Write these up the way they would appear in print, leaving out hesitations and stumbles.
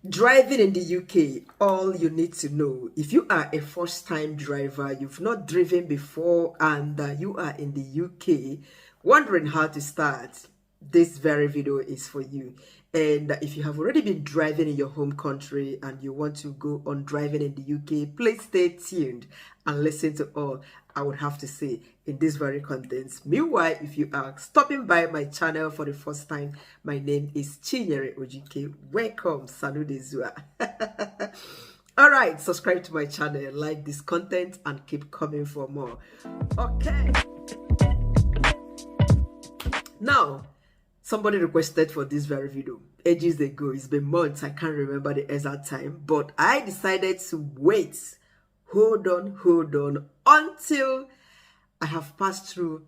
Driving in the UK, all you need to know, if you are a first-time driver, you've not driven before, and you are in the UK, wondering how to start, this very video is for you. And if you have already been driving in your home country and you want to go on driving in the UK, please stay tuned and listen to all I would have to say in this very content. Meanwhile, if you are stopping by my channel for the first time, my name is Chinyere Ojike. Welcome, Salude Zua. All right, subscribe to my channel, like this content, and keep coming for more. Okay. Now, somebody requested for this very video ages ago. It's been months, I can't remember the exact time, but I decided to wait. Hold on until I have passed through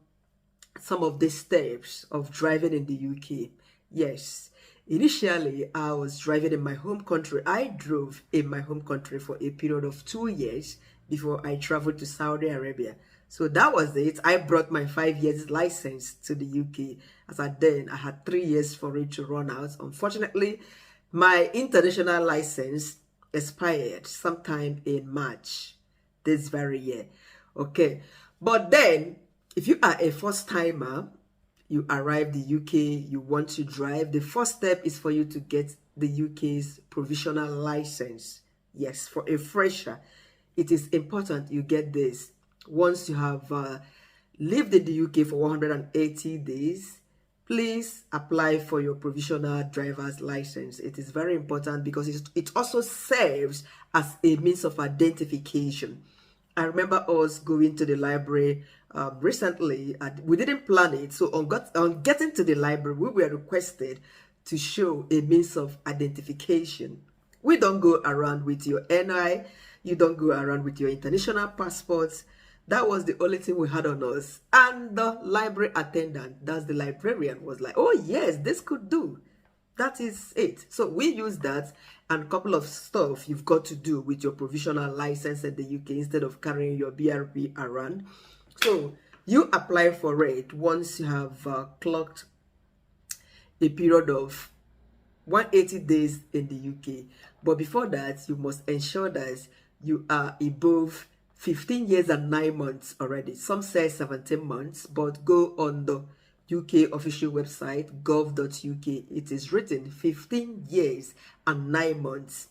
some of the steps of driving in the UK. Yes, initially I was driving in my home country. I drove in my home country for a period of 2 years before I traveled to Saudi Arabia. So that was it. I brought my 5 years license to the UK. As at then, I had 3 years for it to run out. Unfortunately, my international license expired sometime in March this very year. Okay, but then if you are a first timer, you arrive the UK, you want to drive, the first step is for you to get the UK's provisional license. Yes, for a fresher, it is important you get this. Once you have lived in the UK for 180 days, please apply for your provisional driver's license. It is very important because it also serves as a means of identification. I remember us going to the library recently, and we didn't plan it. So on getting to the library, we were requested to show a means of identification. We don't go around with your NI, you don't go around with your international passports. That was the only thing we had on us. And the library attendant, that's the librarian, was like, oh yes, this could do. That is it. So we use that and a couple of stuff you've got to do with your provisional license in the UK instead of carrying your BRP around. So you apply for it once you have clocked a period of 180 days in the UK. But before that, you must ensure that you are above 15 years and 9 months already. Some say 17 months, but go on the UK official website, gov.uk. It is written 15 years and 9 months.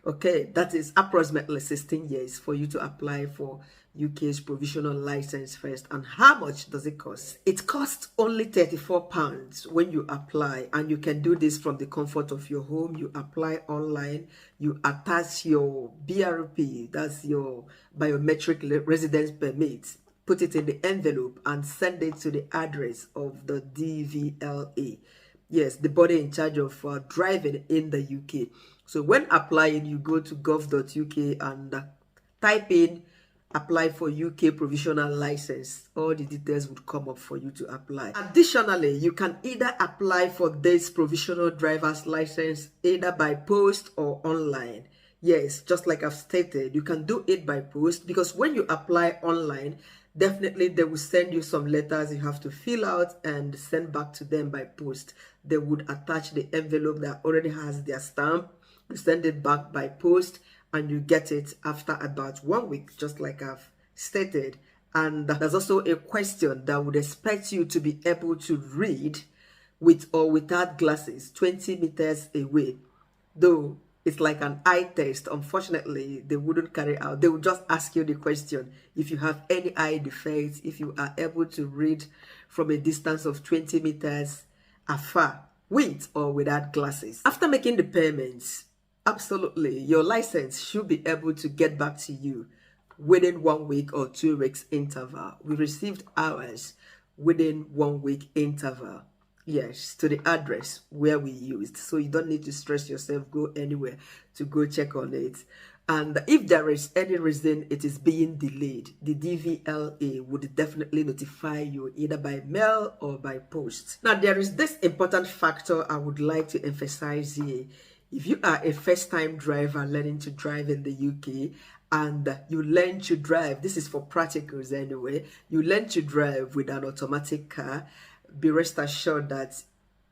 Okay, that is approximately 16 years for you to apply for UK's provisional license first. And how much does it cost? It costs only £34 when you apply, and you can do this from the comfort of your home. You apply online, you attach your BRP, that's your biometric residence permit, put it in the envelope and send it to the address of the DVLA. Yes, the body in charge of driving in the UK. So when applying, you go to gov.uk and type in apply for UK provisional license. All the details would come up for you to apply. Additionally, you can either apply for this provisional driver's license either by post or online. Yes, just like I've stated, you can do it by post because when you apply online, definitely they will send you some letters you have to fill out and send back to them by post. They would attach the envelope that already has their stamp. You send it back by post and you get it after about 1 week, just like I've stated. And there's also a question that would expect you to be able to read with or without glasses 20 meters away. Though it's like an eye test, unfortunately, they wouldn't carry out. They would just ask you the question if you have any eye defects, if you are able to read from a distance of 20 meters afar with or without glasses. After making the payments, absolutely, your license should be able to get back to you within 1 week or 2 weeks interval. We received ours within 1 week interval. Yes, to the address where we used. So you don't need to stress yourself, go anywhere to go check on it. And if there is any reason it is being delayed, the DVLA would definitely notify you either by mail or by post. Now, there is this important factor I would like to emphasize here. If you are a first-time driver learning to drive in the UK and you learn to drive, this is for practicals anyway, you learn to drive with an automatic car, be rest assured that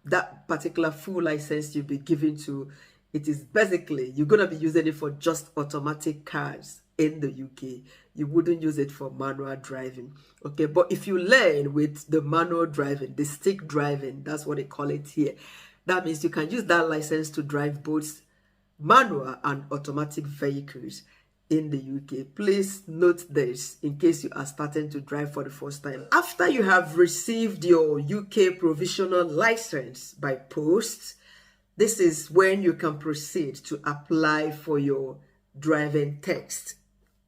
that particular full license you'll be given to It is basically, you're going to be using it for just automatic cars in the UK. You wouldn't use it for manual driving. Okay, but if you learn with the manual driving, the stick driving, that's what they call it here. That means you can use that license to drive both manual and automatic vehicles in the UK. Please note this in case you are starting to drive for the first time. After you have received your UK provisional license by post, this is when you can proceed to apply for your driving test,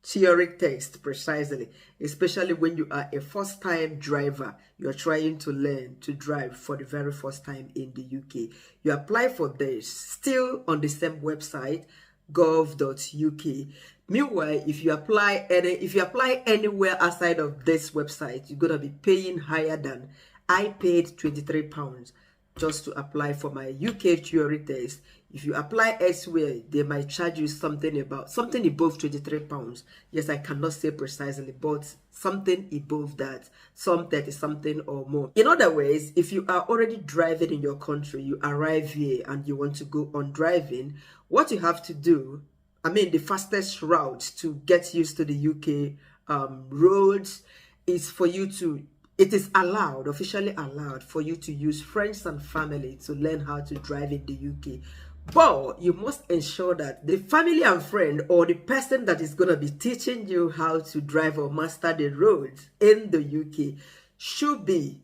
theory test precisely, especially when you are a first-time driver. You are trying to learn to drive for the very first time in the UK. You apply for this still on the same website, gov.uk. Meanwhile, if you apply anywhere outside of this website, you're gonna be paying higher than I paid £23 just to apply for my UK theory test. If you apply elsewhere, they might charge you something above £23. Yes, I cannot say precisely, but something above that, some 30 something or more. In other words, if you are already driving in your country, you arrive here and you want to go on driving, what you have to do, the fastest route to get used to the UK roads is for you to, it is allowed, officially allowed for you to use friends and family to learn how to drive in the UK. But you must ensure that the family and friend or the person that is going to be teaching you how to drive or master the roads in the UK should be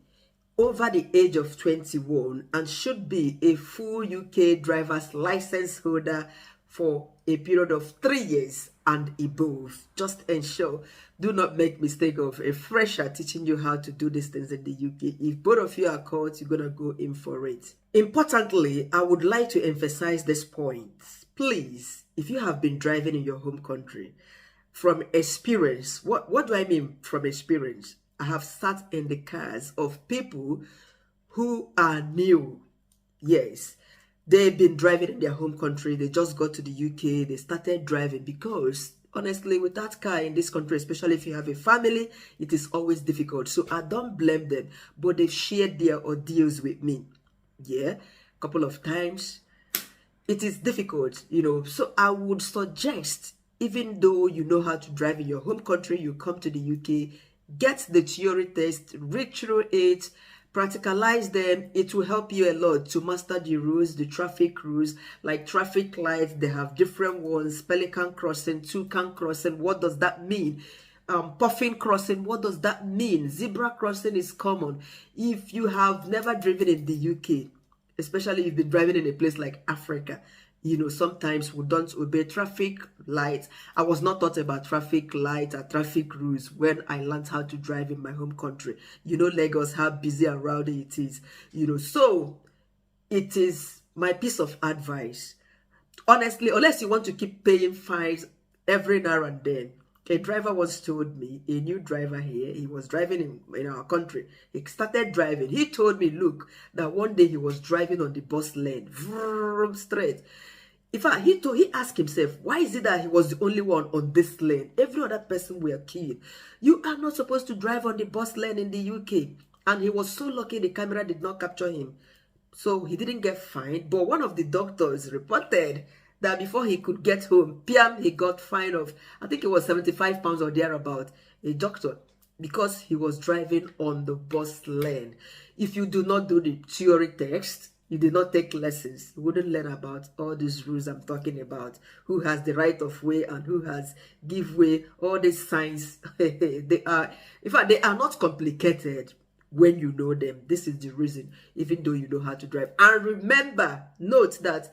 over the age of 21 and should be a full UK driver's license holder for a period of 3 years and above. Just ensure, do not make mistake of a fresher teaching you how to do these things in the UK. If both of you are caught, you're gonna go in for it. Importantly, I would like to emphasize this point. Please, if you have been driving in your home country, from experience, what do I mean from experience? I have sat in the cars of people who are new. Yes, they've been driving in their home country. They just got to the UK. They started driving because, honestly, with that car in this country, especially if you have a family, it is always difficult. So I don't blame them, but they've shared their ordeals with me. Yeah, a couple of times. It is difficult, So I would suggest, even though you know how to drive in your home country, you come to the UK, get the theory test, read through it, practicalize them. It will help you a lot to master the rules, the traffic rules, like traffic lights. They have different ones. Pelican crossing, toucan crossing. What does that mean? Puffin crossing. What does that mean? Zebra crossing is common. If you have never driven in the UK, especially if you've been driving in a place like Africa, sometimes we don't obey traffic lights. I was not taught about traffic lights or traffic rules when I learned how to drive in my home country. Lagos, how busy and rowdy it is. So it is my piece of advice. Honestly, unless you want to keep paying fines every now and then. A driver once told me, a new driver here, he was driving in our country. He started driving. He told me, look, that one day he was driving on the bus lane, vroom, straight. In fact, he asked himself, why is it that he was the only one on this lane? Every other person were killed. You are not supposed to drive on the bus lane in the UK. And he was so lucky the camera did not capture him. So he didn't get fined. But one of the doctors reported that before he could get home, he got fined of, I think it was £75 or thereabout, a doctor, because he was driving on the bus lane. If you do not do the theory test, you did not take lessons, you wouldn't learn about all these rules I'm talking about. Who has the right of way and who has give way, all these signs. They are not complicated when you know them. This is the reason, even though you know how to drive. And remember, note that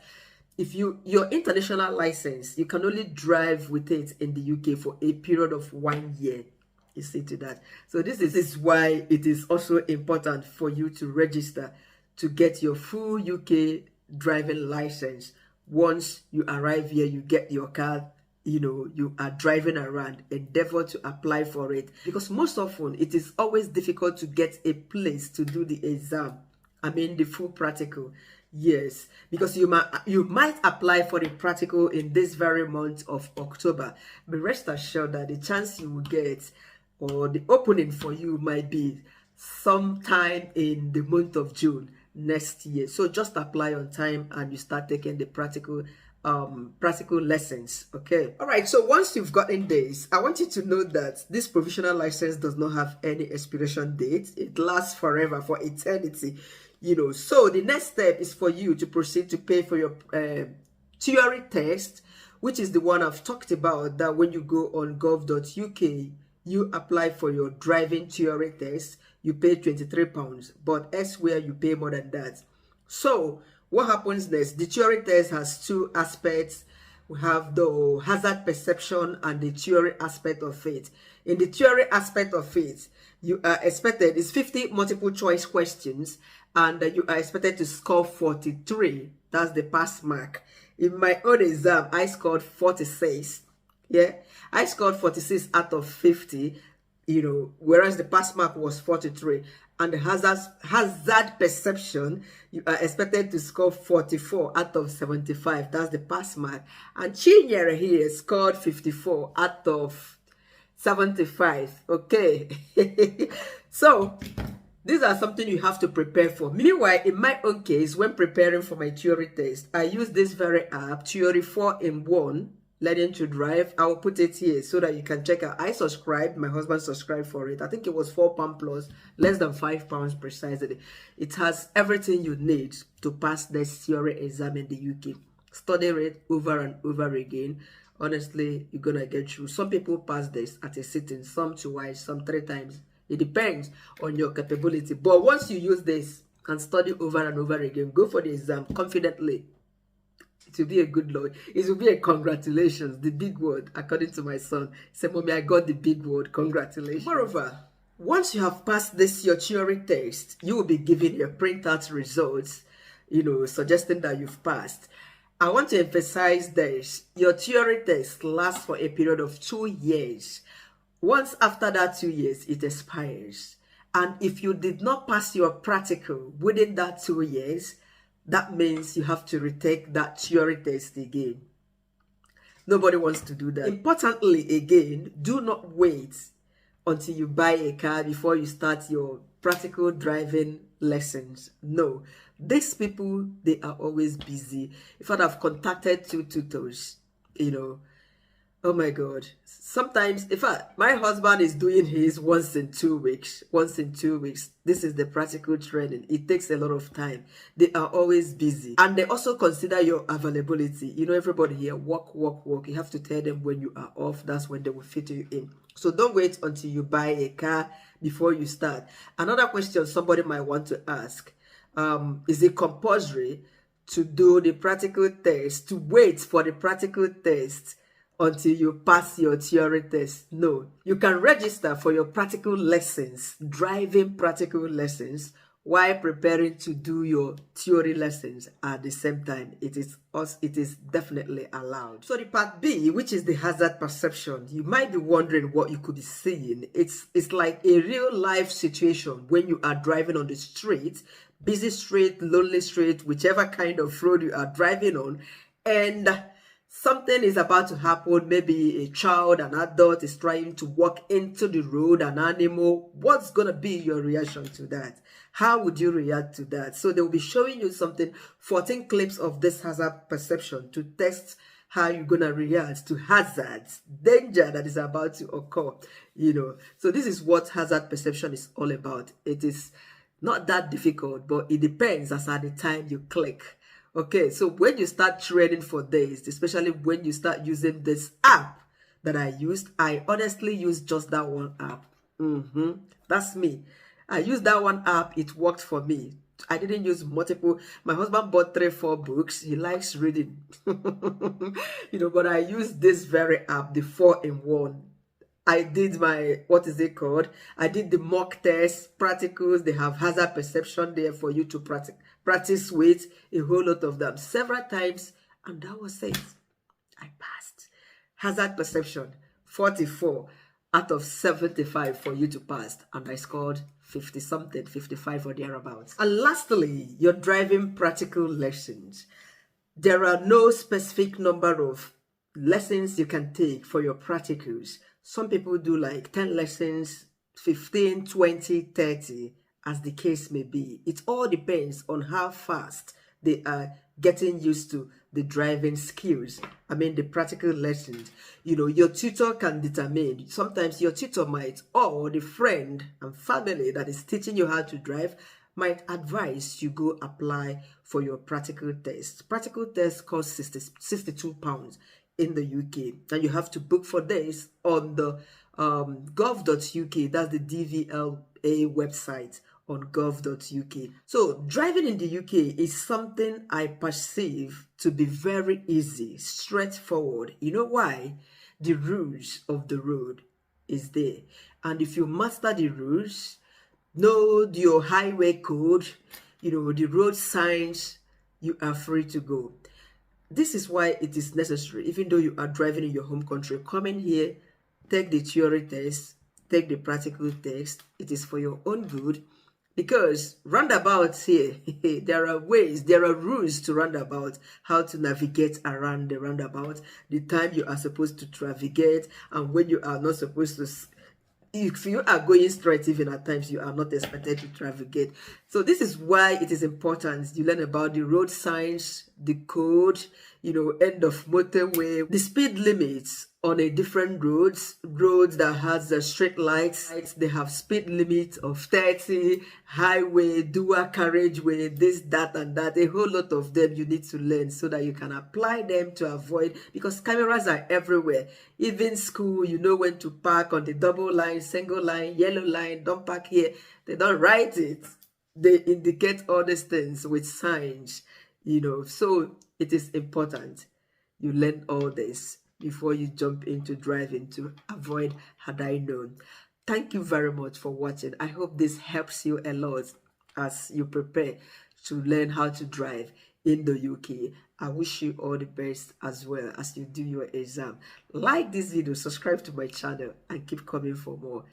if your international license, you can only drive with it in the UK for a period of 1 year. You see to that. So this is why it is also important for you to register to get your full UK driving license. Once you arrive here, you get your car, you are driving around, endeavor to apply for it. Because most often, it is always difficult to get a place to do the exam. The full practical. Yes, because you might apply for the practical in this very month of October, but rest assured that the chance you will get or the opening for you might be sometime in the month of June next year. So just apply on time and you start taking the practical practical lessons. Okay, all right, so once you've gotten this, I want you to know that this provisional license does not have any expiration date. It lasts forever, for eternity, you know. So the next step is for you to proceed to pay for your theory test, which is the one I've talked about, that when you go on gov.uk, you apply for your driving theory test, you pay £23, but elsewhere you pay more than that. So what happens next? The theory test has two aspects. We have the hazard perception and the theory aspect of it. In the theory aspect of it, you are expected, it's 50 multiple choice questions, and you are expected to score 43. That's the pass mark. In my own exam, I scored 46. Yeah, I scored 46 out of 50, you know, whereas the pass mark was 43. And the hazard perception, you are expected to score 44 out of 75. That's the pass mark. And Chinyere here scored 54 out of 75. Okay. So these are something you have to prepare for. Meanwhile, in my own case, when preparing for my theory test, I use this very app, Theory 4-in-1, Learning to Drive. I will put it here so that you can check out. I subscribed, my husband subscribed for it. I think it was £4 plus, less than £5 precisely. It has everything you need to pass this theory exam in the UK. Study it over and over again. Honestly, you're gonna get through. Some people pass this at a sitting, some twice, some 3 times. It depends on your capability. But once you use this and study over and over again, go for the exam confidently. It will be a good Lord. It will be a congratulations, the big word, according to my son. He said, Mommy, I got the big word, congratulations. Moreover, once you have passed this, your theory test, you will be given your printout results, you know, suggesting that you've passed. I want to emphasize this. Your theory test lasts for a period of 2 years. Once after that 2 years, it expires. And if you did not pass your practical within that 2 years, that means you have to retake that theory test again. Nobody wants to do that. Importantly, again, do not wait until you buy a car before you start your practical driving lessons. No, these people, they are always busy. In fact, I've contacted 2 tutors, you know. Oh my God. Sometimes, in fact, my husband is doing his once in 2 weeks. Once in 2 weeks. This is the practical training. It takes a lot of time. They are always busy. And they also consider your availability. You know, everybody here, work, work, work. You have to tell them when you are off. That's when they will fit you in. So don't wait until you buy a car before you start. Another question somebody might want to ask. Is it compulsory to do the practical test, to wait for the practical test until you pass your theory test? No, you can register for your practical lessons, driving practical lessons, while preparing to do your theory lessons at the same time. It is definitely allowed. So the part B, which is the hazard perception, you might be wondering what you could be seeing. It's like a real life situation when you are driving on the street, busy street, lonely street, whichever kind of road you are driving on, and something is about to happen. Maybe a child, an adult is trying to walk into the road, an animal. What's going to be your reaction to that? How would you react to that? So they will be showing you something, 14 clips of this hazard perception to test how you're going to react to hazards, danger that is about to occur, you know. So this is what hazard perception is all about. It is not that difficult, but it depends as at the time you click. Okay, so when you start training for this, especially when you start using this app that I used, I honestly used just that one app. That's me. I used that one app. It worked for me. I didn't use multiple. My husband bought 3-4 books. He likes reading. You know, but I used this very app, the 4-in-1. I did my, what is it called? I did the mock test, practicals. They have hazard perception there for you to practice with, a whole lot of them, several times, and that was it. I passed. Hazard perception, 44 out of 75 for you to pass, and I scored 50 something, 55 or thereabouts. And lastly, your driving practical lessons. There are no specific number of lessons you can take for your practicals. Some people do like 10 lessons, 15, 20, 30, as the case may be. It all depends on how fast they are getting used to the driving skills. I mean, the practical lessons. You know, your tutor can determine. Sometimes your tutor might, or the friend and family that is teaching you how to drive might advise you go apply for your practical test. Practical test costs 62 pounds in the UK, and you have to book for this on the gov.uk. That's the DVLA website on gov.uk. So driving in the UK is something I perceive to be very easy, straightforward. You know why? The rules of the road is there, and if you master the rules, know your highway code, you know, the road signs, you are free to go. This is why it is necessary, even though you are driving in your home country, come in here, take the theory test, take the practical test. It is for your own good, because roundabouts here, there are ways, there are rules to roundabout, how to navigate around the roundabout, the time you are supposed to navigate, and when you are not supposed to. If you are going straight, even at times you are not expected to navigate. So this is why it is important you learn about the road signs, the code, you know, end of motorway, the speed limits on a different roads that has the straight lights. They have speed limit of 30, highway, dual carriageway, this, that, and that. A whole lot of them you need to learn so that you can apply them to avoid, because cameras are everywhere. Even school, you know when to park on the double line, single line, yellow line, don't park here. They don't write it. They indicate all these things with signs, you know. So it is important you learn all this before you jump into driving, to avoid had I known. Thank you very much for watching. I hope this helps you a lot as you prepare to learn how to drive in the UK. I wish you all the best as well as you do your exam. Like this video, subscribe to my channel, and keep coming for more.